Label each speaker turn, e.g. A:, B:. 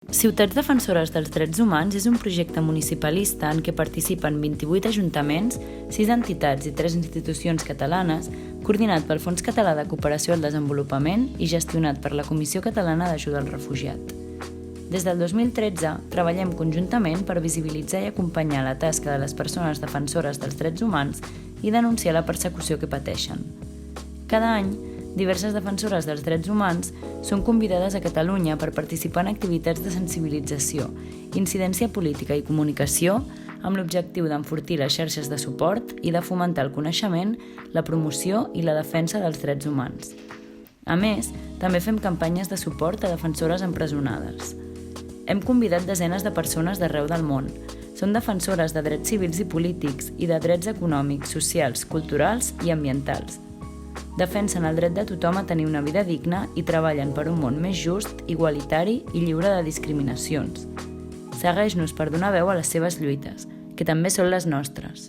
A: Ciutats Defensores dels Drets Humans és un projecte municipalista en què participen 28 ajuntaments, 6 entitats i 3 institucions catalanes, coordinat pel Fons Català de Cooperació al Desenvolupament i gestionat per la Comissió Catalana d'Ajuda al Refugiat. Des del 2013, treballem conjuntament per visibilitzar i acompanyar la tasca de les persones defensores dels drets humans i denunciar la persecució que pateixen. Cada any, diverses defensores dels drets humans són convidades a Catalunya per participar en activitats de sensibilització, incidència política i comunicació amb l'objectiu d'enfortir les xarxes de suport i de fomentar el coneixement, la promoció i la defensa dels drets humans. A més, també fem campanyes de suport a defensores empresonades. Hem convidat desenes de persones d'arreu del món. Són defensores de drets civils i polítics i de drets econòmics, socials, culturals i ambientals. Defensen el dret de tothom a tenir una vida digna i treballen per un món més just, igualitari i lliure de discriminacions. Segueix-nos per donar veu a les seves lluites, que també són les nostres.